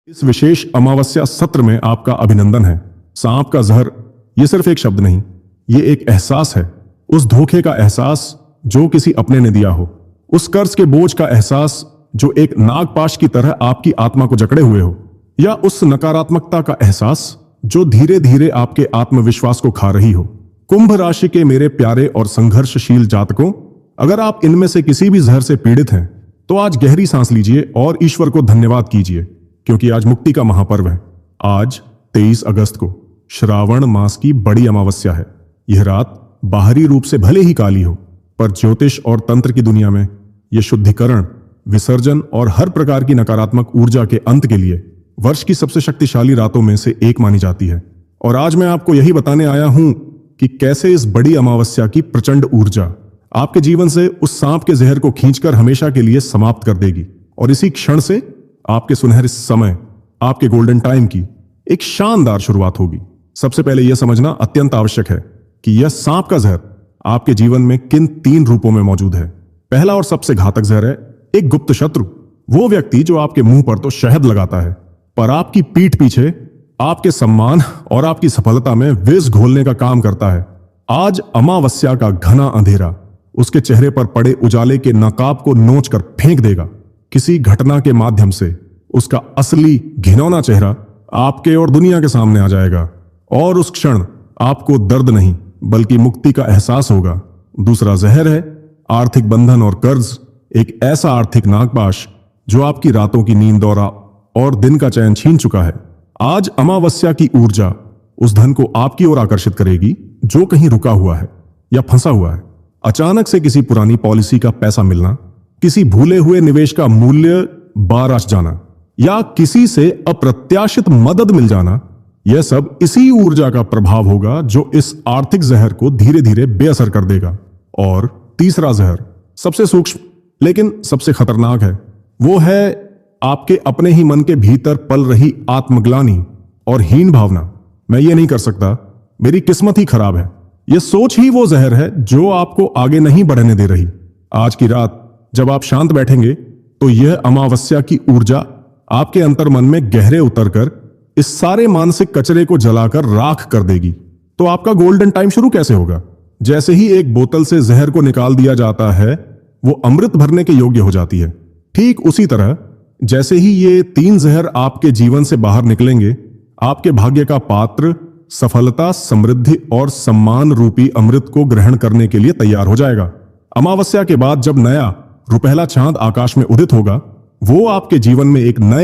इस विशेष अमावस्या सत्र में आपका अभिनंदन है। सांप का जहर ये सिर्फ एक शब्द नहीं, ये एक एहसास है। उस धोखे का एहसास जो किसी अपने ने दिया हो, उस कर्ज के बोझ का एहसास जो एक नागपाश की तरह आपकी आत्मा को जकड़े हुए हो, या उस नकारात्मकता का एहसास जो धीरे धीरे आपके आत्मविश्वास को खा रही हो। कुंभ राशि के मेरे प्यारे और संघर्षशील जातकों, अगर आप इनमें से किसी भी जहर से पीड़ित हैं तो आज गहरी सांस लीजिए और ईश्वर को धन्यवाद कीजिए, क्योंकि आज मुक्ति का महापर्व है। आज 23 अगस्त को श्रावण मास की बड़ी अमावस्या है। यह रात बाहरी रूप से भले ही काली हो, पर ज्योतिष और तंत्र की दुनिया में यह शुद्धिकरण, विसर्जन और हर प्रकार की नकारात्मक ऊर्जा के अंत के लिए वर्ष की सबसे शक्तिशाली रातों में से एक मानी जाती है। और आज मैं आपको यही बताने आया हूं कि कैसे इस बड़ी अमावस्या की प्रचंड ऊर्जा आपके जीवन से उस सांप के जहर को खींचकर हमेशा के लिए समाप्त कर देगी, और इसी क्षण से आपके सुनहरे समय, आपके गोल्डन टाइम की एक शानदार शुरुआत होगी। सबसे पहले यह समझना अत्यंत आवश्यक है कि यह सांप का जहर आपके जीवन में किन 3 रूपों में मौजूद है। पहला और सबसे घातक जहर है एक गुप्त शत्रु, वो व्यक्ति जो आपके मुंह पर तो शहद लगाता है, पर आपकी पीठ पीछे आपके सम्मान और आपकी सफलता में विष घोलने का काम करता है। आज अमावस्या का घना अंधेरा उसके चेहरे पर पड़े उजाले के नकाब को नोच कर फेंक देगा। किसी घटना के माध्यम से उसका असली घिनौना चेहरा आपके और दुनिया के सामने आ जाएगा, और उस क्षण आपको दर्द नहीं बल्कि मुक्ति का एहसास होगा। दूसरा जहर है आर्थिक बंधन और कर्ज, एक ऐसा आर्थिक नागपाश जो आपकी रातों की नींद और दिन का चैन छीन चुका है। आज अमावस्या की ऊर्जा उस धन को आपकी ओर आकर्षित करेगी जो कहीं रुका हुआ है या फंसा हुआ है। अचानक से किसी पुरानी पॉलिसी का पैसा मिलना, किसी भूले हुए निवेश का मूल्य बाराश जाना, या किसी से अप्रत्याशित मदद मिल जाना, यह सब इसी ऊर्जा का प्रभाव होगा जो इस आर्थिक जहर को धीरे धीरे बेअसर कर देगा। और तीसरा जहर सबसे सूक्ष्म लेकिन सबसे खतरनाक है, वो है आपके अपने ही मन के भीतर पल रही आत्मग्लानि और हीन भावना। मैं ये नहीं कर सकता, मेरी किस्मत ही खराब है। यह सोच ही वो जहर है जो आपको आगे नहीं बढ़ने दे रही। आज की रात जब आप शांत बैठेंगे तो यह अमावस्या की ऊर्जा आपके अंतर मन में गहरे उतरकर इस सारे मानसिक कचरे को जलाकर राख कर देगी। तो आपका गोल्डन टाइम शुरू कैसे होगा? जैसे ही एक बोतल से जहर को निकाल दिया जाता है, वो अमृत भरने के योग्य हो जाती है। ठीक उसी तरह जैसे ही ये 3 जहर आपके जीवन से बाहर निकलेंगे, आपके भाग्य का पात्र सफलता, समृद्धि और सम्मान रूपी अमृत को ग्रहण करने के लिए तैयार हो जाएगा। अमावस्या के बाद जब नया रुपहला चांद आकाश में उदित होगा, वो आपके जीवन में एक नए